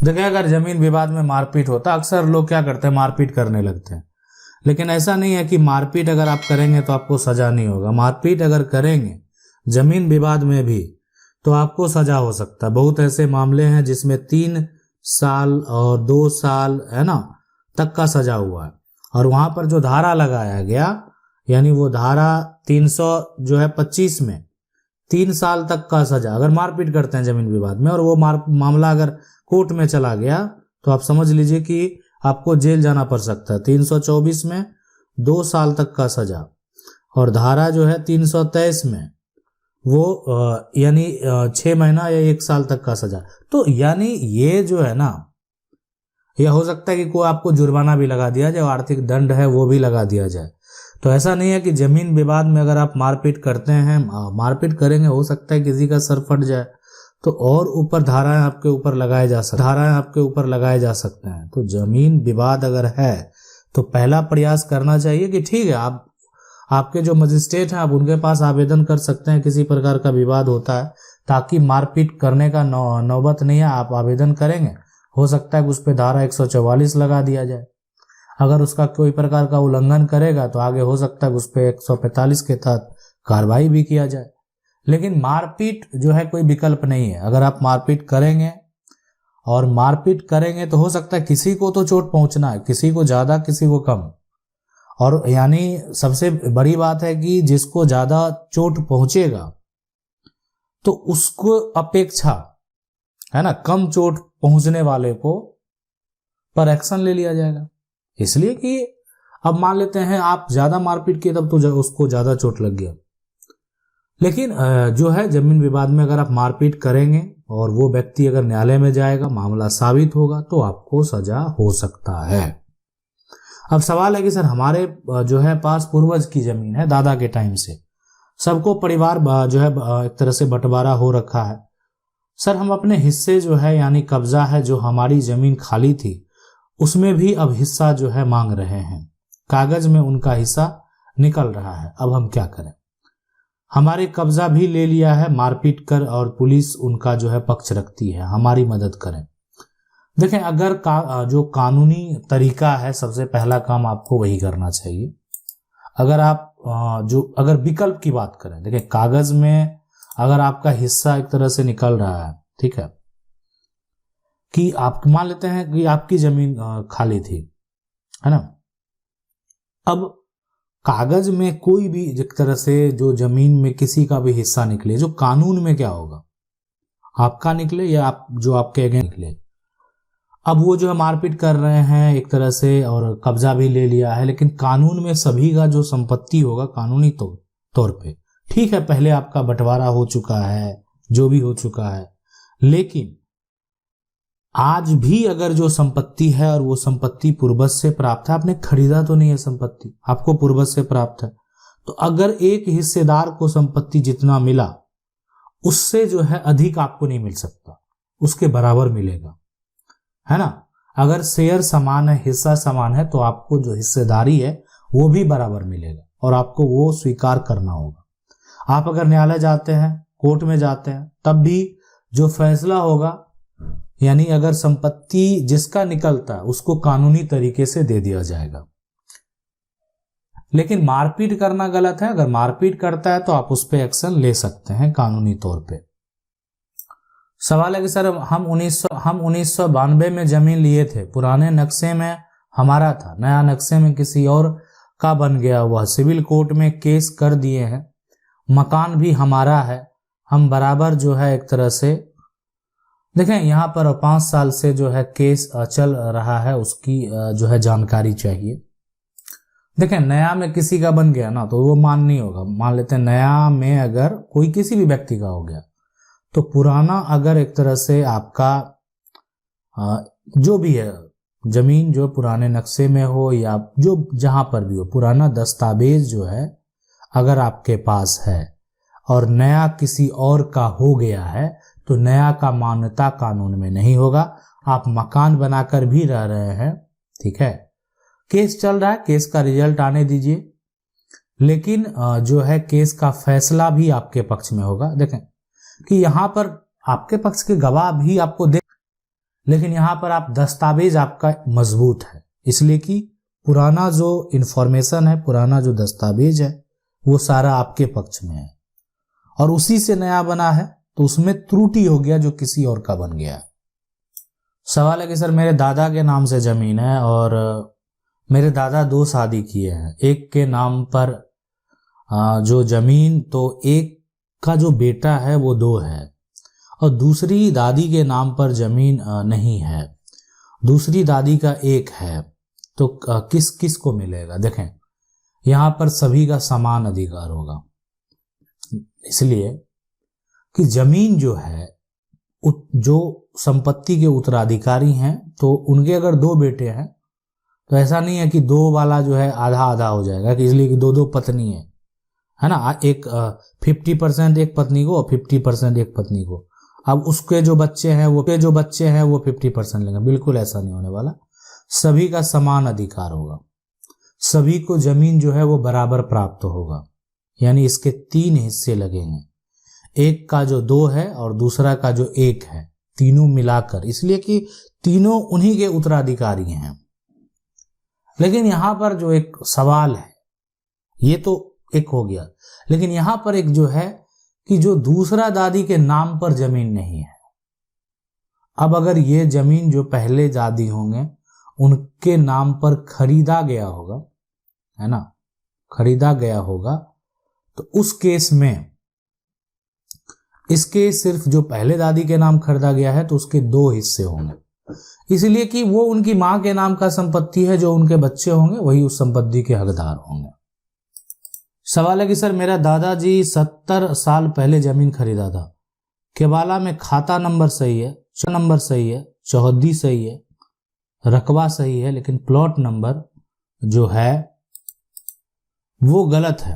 देखिए, अगर जमीन विवाद में मारपीट होता, अक्सर लोग क्या करते हैं, मारपीट करने लगते हैं। लेकिन ऐसा नहीं है कि मारपीट अगर आप करेंगे तो आपको सजा नहीं होगा। मारपीट अगर करेंगे जमीन विवाद में भी तो आपको सजा हो सकता है। बहुत ऐसे मामले हैं जिसमें 3 साल और 2 साल है ना तक का सजा हुआ है। और वहां पर जो धारा लगाया गया, यानी वो धारा 325 में 3 साल तक का सजा, अगर मारपीट करते हैं जमीन विवाद में और वो मामला अगर कोर्ट में चला गया तो आप समझ लीजिए कि आपको जेल जाना पड़ सकता है। 324 में 2 साल तक का सजा, और धारा जो है 323 में वो यानी 6 महीना या 1 साल तक का सजा। तो यानी ये जो है ना, यह हो सकता है कि कोई आपको जुर्माना भी लगा दिया जाए, आर्थिक दंड है वो भी लगा दिया जाए। तो ऐसा नहीं है कि जमीन विवाद में अगर आप मारपीट करते हैं, मारपीट करेंगे, हो सकता है किसी का सर फट जाए तो और ऊपर धाराएं आपके ऊपर लगाए जा सकते हैं। तो जमीन विवाद अगर है तो पहला प्रयास करना चाहिए कि ठीक है, आपके जो मजिस्ट्रेट हैं आप उनके पास आवेदन कर सकते हैं, किसी प्रकार का विवाद होता है, ताकि मारपीट करने का नौबत नहीं है। आप आवेदन करेंगे, हो सकता है कि उस पर धारा 144 लगा दिया जाए। अगर उसका कोई प्रकार का उल्लंघन करेगा तो आगे हो सकता है कि उस पर 145 के तहत कार्रवाई भी किया जाए। लेकिन मारपीट जो है कोई विकल्प नहीं है। अगर आप मारपीट करेंगे तो हो सकता है किसी को तो चोट पहुंचना है, किसी को ज्यादा किसी को कम। और यानी सबसे बड़ी बात है कि जिसको ज्यादा चोट पहुंचेगा तो उसको अपेक्षा है ना कम चोट पहुंचने वाले को पर एक्शन ले लिया जाएगा। इसलिए कि अब मान लेते हैं आप ज्यादा मारपीट किए तब तो उसको ज्यादा चोट लग गया। लेकिन जो है जमीन विवाद में अगर आप मारपीट करेंगे और वो व्यक्ति अगर न्यायालय में जाएगा, मामला साबित होगा, तो आपको सजा हो सकता है। अब सवाल है कि सर हमारे जो है पास पूर्वज की जमीन है, दादा के टाइम से सबको परिवार जो है एक तरह से बंटवारा हो रखा है। सर हम अपने हिस्से जो है यानी कब्जा है, जो हमारी जमीन खाली थी उसमें भी अब हिस्सा जो है मांग रहे हैं, कागज में उनका हिस्सा निकल रहा है। अब हम क्या करें? हमारे कब्जा भी ले लिया है मारपीट कर, और पुलिस उनका जो है पक्ष रखती है, हमारी मदद करें। देखें, अगर जो कानूनी तरीका है, सबसे पहला काम आपको वही करना चाहिए। अगर आप अगर विकल्प की बात करें, देखिए कागज में अगर आपका हिस्सा एक तरह से निकल रहा है, ठीक है, कि आप मान लेते हैं कि आपकी जमीन खाली थी, है ना। अब कागज में कोई भी एक तरह से जो जमीन में किसी का भी हिस्सा निकले, जो कानून में क्या होगा, आपका निकले या आप जो आपके अगेंस्ट निकले। अब वो जो है मारपीट कर रहे हैं एक तरह से और कब्जा भी ले लिया है, लेकिन कानून में सभी का जो संपत्ति होगा कानूनी तौर पे, ठीक है, पहले आपका बंटवारा हो चुका है, जो भी हो चुका है, लेकिन आज भी अगर जो संपत्ति है और वो संपत्ति पूर्वज से प्राप्त है, आपने खरीदा तो नहीं है संपत्ति, आपको पूर्वज से प्राप्त है, तो अगर एक हिस्सेदार को संपत्ति जितना मिला उससे जो है अधिक आपको नहीं मिल सकता, उसके बराबर मिलेगा, है ना। अगर शेयर समान है, हिस्सा समान है, तो आपको जो हिस्सेदारी है वो भी बराबर मिलेगा और आपको वो स्वीकार करना होगा। आप अगर न्यायालय जाते हैं, कोर्ट में जाते हैं, तब भी जो फैसला होगा, यानी अगर संपत्ति जिसका निकलता है उसको कानूनी तरीके से दे दिया जाएगा। लेकिन मारपीट करना गलत है। अगर मारपीट करता है तो आप उस पर एक्शन ले सकते हैं कानूनी तौर पे। सवाल है कि सर हम 1992 में जमीन लिए थे, पुराने नक्शे में हमारा था, नया नक्शे में किसी और का बन गया हुआ, सिविल कोर्ट में केस कर दिए हैं, मकान भी हमारा है, हम बराबर जो है एक तरह से, देखें यहाँ पर 5 साल से जो है केस चल रहा है, उसकी जो है जानकारी चाहिए। देखें नया में किसी का बन गया ना तो वो मान नहीं होगा। मान लेते हैं नया में अगर कोई किसी भी व्यक्ति का हो गया, तो पुराना अगर एक तरह से आपका जो भी है जमीन जो पुराने नक्शे में हो या जो जहां पर भी हो, पुराना दस्तावेज जो है अगर आपके पास है और नया किसी और का हो गया है, तो नया का मान्यता कानून में नहीं होगा। आप मकान बनाकर भी रह रहे हैं, ठीक है, केस चल रहा है, केस का रिजल्ट आने दीजिए, लेकिन जो है केस का फैसला भी आपके पक्ष में होगा। देखें कि यहां पर आपके पक्ष के गवाह भी आपको लेकिन यहां पर आप दस्तावेज आपका मजबूत है, इसलिए कि पुराना जो इंफॉर्मेशन है, पुराना जो दस्तावेज है वो सारा आपके पक्ष में है और उसी से नया बना है, तो उसमें त्रुटि हो गया जो किसी और का बन गया। सवाल है कि सर मेरे दादा के नाम से जमीन है और मेरे दादा 2 शादी किए हैं, एक के नाम पर जो जमीन, तो एक का जो बेटा है वो 2 है और दूसरी दादी के नाम पर जमीन नहीं है, दूसरी दादी का 1 है, तो किस किस को मिलेगा? देखें यहां पर सभी का समान अधिकार होगा, इसलिए कि जमीन जो है जो संपत्ति के उत्तराधिकारी हैं तो उनके अगर 2 बेटे हैं तो ऐसा नहीं है कि 2 वाला जो है आधा आधा हो जाएगा, कि इसलिए कि 2 पत्नी है ना, एक 50% एक पत्नी को और 50% एक पत्नी को, अब उसके जो बच्चे हैं वो 50% लेंगे, बिल्कुल ऐसा नहीं होने वाला। सभी का समान अधिकार होगा, सभी को जमीन जो है वो बराबर प्राप्त होगा, यानी इसके 3 हिस्से लगेंगे, एक का जो 2 है और दूसरा का जो 1 है, तीनों मिलाकर, इसलिए कि तीनों उन्हीं के उत्तराधिकारी हैं। लेकिन यहां पर जो एक सवाल है, ये तो एक हो गया, लेकिन यहां पर एक जो है कि जो दूसरा दादी के नाम पर जमीन नहीं है, अब अगर ये जमीन जो पहले दादी होंगे उनके नाम पर खरीदा गया होगा, है ना, खरीदा गया होगा, तो उस केस में इसके सिर्फ जो पहले दादी के नाम खरीदा गया है तो उसके 2 हिस्से होंगे, इसलिए कि वो उनकी मां के नाम का संपत्ति है, जो उनके बच्चे होंगे वही उस संपत्ति के हकदार होंगे। सवाल है कि सर मेरा दादाजी 70 साल पहले जमीन खरीदा था, केबाला में खाता नंबर सही है, नंबर सही है, चौहद्दी सही है, रकबा सही है, लेकिन प्लॉट नंबर जो है वो गलत है,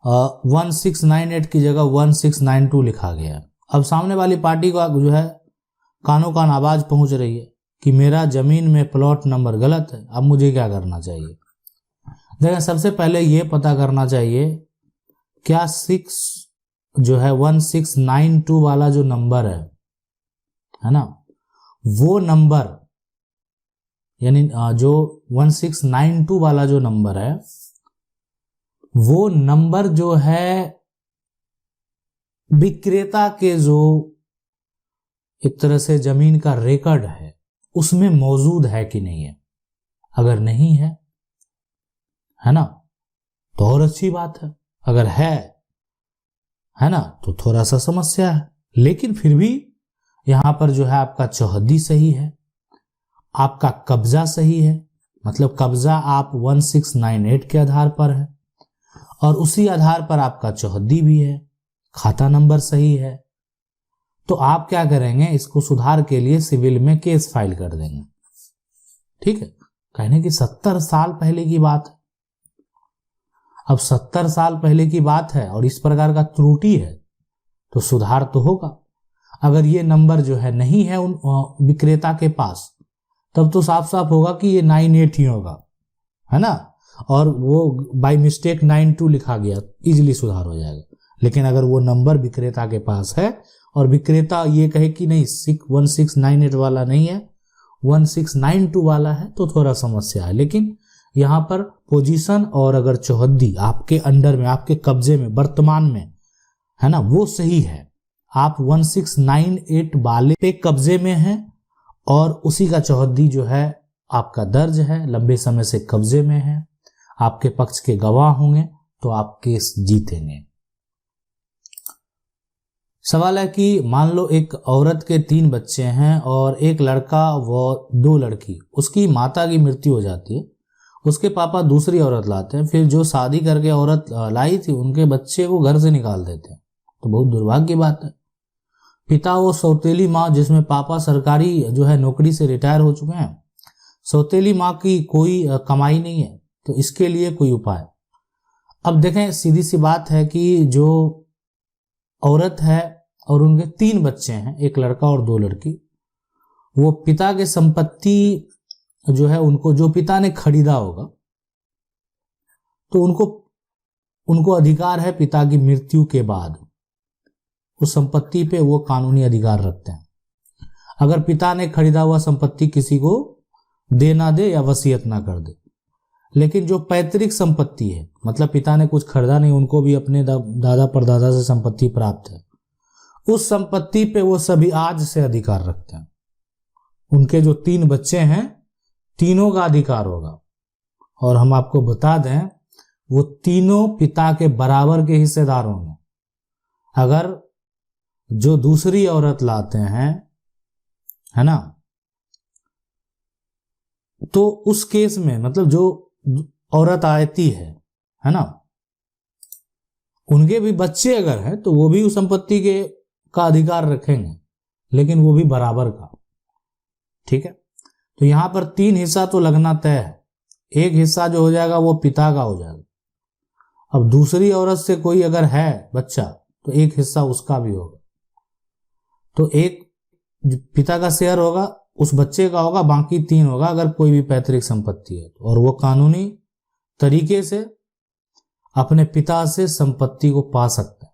1698 की जगह 1692 लिखा गया है। अब सामने वाली पार्टी को जो है कानों कान आवाज पहुंच रही है कि मेरा जमीन में प्लॉट नंबर गलत है, अब मुझे क्या करना चाहिए? देखिए सबसे पहले ये पता करना चाहिए क्या 1692 वाला जो नंबर है ना, वो नंबर यानी जो 1692 वाला जो नंबर है वो नंबर जो है विक्रेता के जो एक तरह से जमीन का रिकॉर्ड है उसमें मौजूद है कि नहीं है। अगर नहीं है ना, तो और अच्छी बात है, अगर है ना, तो थोड़ा सा समस्या है, लेकिन फिर भी यहां पर जो है आपका चौहद्दी सही है, आपका कब्जा सही है, मतलब कब्जा आप 1698 के आधार पर है और उसी आधार पर आपका चौहद्दी भी है, खाता नंबर सही है, तो आप क्या करेंगे, इसको सुधार के लिए सिविल में केस फाइल कर देंगे। ठीक है, कहने की 70 साल पहले की बात है, अब 70 साल पहले की बात है और इस प्रकार का त्रुटि है तो सुधार तो होगा। अगर ये नंबर जो है नहीं है उन विक्रेता के पास, तब तो साफ साफ होगा कि ये 98 ही होगा, है ना, और वो बाय मिस्टेक 92 लिखा गया, इजीली सुधार हो जाएगा। लेकिन अगर वो नंबर विक्रेता के पास है और विक्रेता ये कहे कि नहीं 1698 वाला नहीं है 1692 वाला है, तो थोड़ा समस्या है। लेकिन यहाँ पर पोजीशन और अगर चौहद्दी आपके अंडर में, आपके कब्जे में वर्तमान में है ना, वो सही है, आप 1698 वाले पे कब्जे में हैं और उसी का चौहद्दी जो है आपका दर्ज है, लंबे समय से कब्जे में है, आपके पक्ष के गवाह होंगे, तो आप केस जीतेंगे। सवाल है कि मान लो एक औरत के 3 बच्चे हैं और एक लड़का व 2 लड़की, उसकी माता की मृत्यु हो जाती है, उसके पापा दूसरी औरत लाते हैं, फिर जो शादी करके औरत लाई थी उनके बच्चे को घर से निकाल देते हैं, तो बहुत दुर्भाग्य की बात है। पिता वो सौतेली माँ जिसमें पापा सरकारी जो है नौकरी से रिटायर हो चुके हैं, सौतेली माँ की कोई कमाई नहीं है, तो इसके लिए कोई उपाय। अब देखें सीधी सी बात है कि जो औरत है और उनके 3 बच्चे हैं, एक लड़का और 2 लड़की, वो पिता के संपत्ति जो है उनको, जो पिता ने खरीदा होगा, तो उनको अधिकार है पिता की मृत्यु के बाद उस संपत्ति पे वो कानूनी अधिकार रखते हैं। अगर पिता ने खरीदा हुआ संपत्ति किसी को दे ना दे या वसीयत ना कर दे। लेकिन जो पैतृक संपत्ति है, मतलब पिता ने कुछ खरीदा नहीं, उनको भी अपने दादा परदादा से संपत्ति प्राप्त है, उस संपत्ति पे वो सभी आज से अधिकार रखते हैं। उनके जो 3 बच्चे हैं, तीनों का अधिकार होगा। और हम आपको बता दें, वो तीनों पिता के बराबर के हिस्सेदार होंगे। अगर जो दूसरी औरत लाते हैं, है ना, तो उस केस में मतलब जो औरत आती है ना, उनके भी बच्चे अगर हैं तो वो भी उस संपत्ति के का अधिकार रखेंगे, लेकिन वो भी बराबर का। ठीक है, तो यहां पर 3 हिस्सा तो लगना तय है। एक हिस्सा जो हो जाएगा वो पिता का हो जाएगा। अब दूसरी औरत से कोई अगर है बच्चा तो एक हिस्सा उसका भी होगा। तो एक पिता का शेयर होगा, उस बच्चे का होगा, बाकी 3 होगा अगर कोई भी पैतृक संपत्ति है। और वो कानूनी तरीके से अपने पिता से संपत्ति को पा सकते हैं।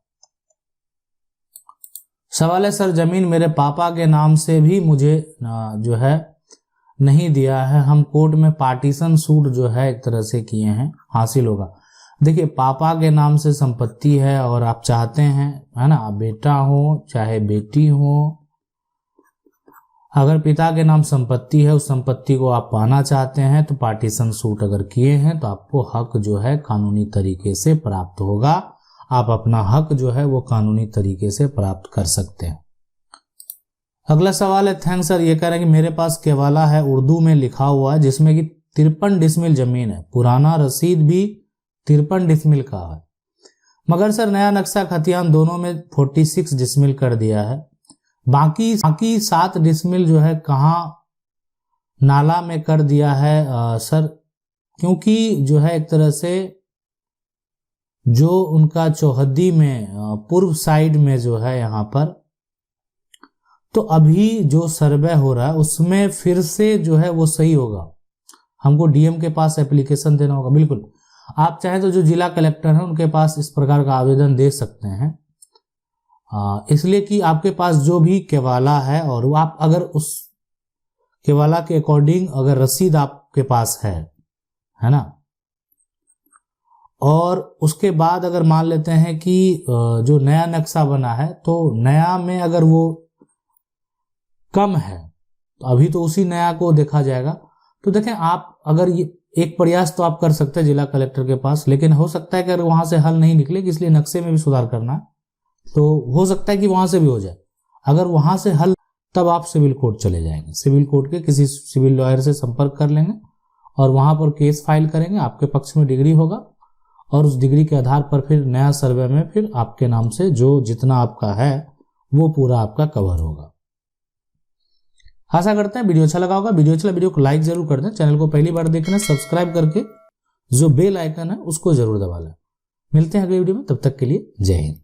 सवाल है, सर जमीन मेरे पापा के नाम से भी मुझे जो है नहीं दिया है, हम कोर्ट में पार्टीशन सूट जो है एक तरह से किए हैं, हासिल होगा? देखिए, पापा के नाम से संपत्ति है और आप चाहते हैं, है ना, बेटा हो चाहे बेटी हो, अगर पिता के नाम संपत्ति है, उस संपत्ति को आप पाना चाहते हैं तो पार्टीशन सूट अगर किए हैं तो आपको हक जो है कानूनी तरीके से प्राप्त होगा। आप अपना हक जो है वो कानूनी तरीके से प्राप्त कर सकते हैं। अगला सवाल है, थैंक्स सर, ये कह रहे हैं कि मेरे पास केवाला है, उर्दू में लिखा हुआ है, जिसमें कि 53 डिसमिल जमीन है, पुराना रसीद भी 53 डिसमिल का है, मगर सर नया नक्शा खतियान दोनों में 46 डिसमिल कर दिया है। बाकी 7 डिसमिल जो है कहाँ नाला में कर दिया है सर? क्योंकि जो है एक तरह से जो उनका चौहद्दी में पूर्व साइड में जो है यहाँ पर, तो अभी जो सर्वे हो रहा है उसमें फिर से जो है वो सही होगा। हमको डीएम के पास एप्लीकेशन देना होगा। बिल्कुल, आप चाहे तो जो जिला कलेक्टर है उनके पास इस प्रकार का आवेदन दे सकते हैं, इसलिए कि आपके पास जो भी केवाला है और वो आप अगर उस केवाला के अकॉर्डिंग अगर रसीद आपके पास है ना, और उसके बाद अगर मान लेते हैं कि जो नया नक्शा बना है तो नया में अगर वो कम है तो अभी तो उसी नया को देखा जाएगा। तो देखें, आप अगर ये एक प्रयास तो आप कर सकते हैं जिला कलेक्टर के पास, लेकिन हो सकता है कि अगर वहां से हल नहीं निकले, इसलिए नक्शे में भी सुधार करना है, तो हो सकता है कि वहां से भी हो जाए। अगर वहां से हल, तब आप सिविल कोर्ट चले जाएंगे, सिविल कोर्ट के किसी सिविल लॉयर से संपर्क कर लेंगे और वहां पर केस फाइल करेंगे, आपके पक्ष में डिग्री होगा और उस डिग्री के आधार पर फिर नया सर्वे में फिर आपके नाम से जो जितना आपका है वो पूरा आपका कवर होगा। आशा करते हैं वीडियो अच्छा लगा होगा। वीडियो को लाइक जरूर कर दें, चैनल को पहली बार देखना सब्सक्राइब करके जो बेल आइकन है उसको जरूर दबा लें। मिलते हैं अगले वीडियो में, तब तक के लिए जय हिंद।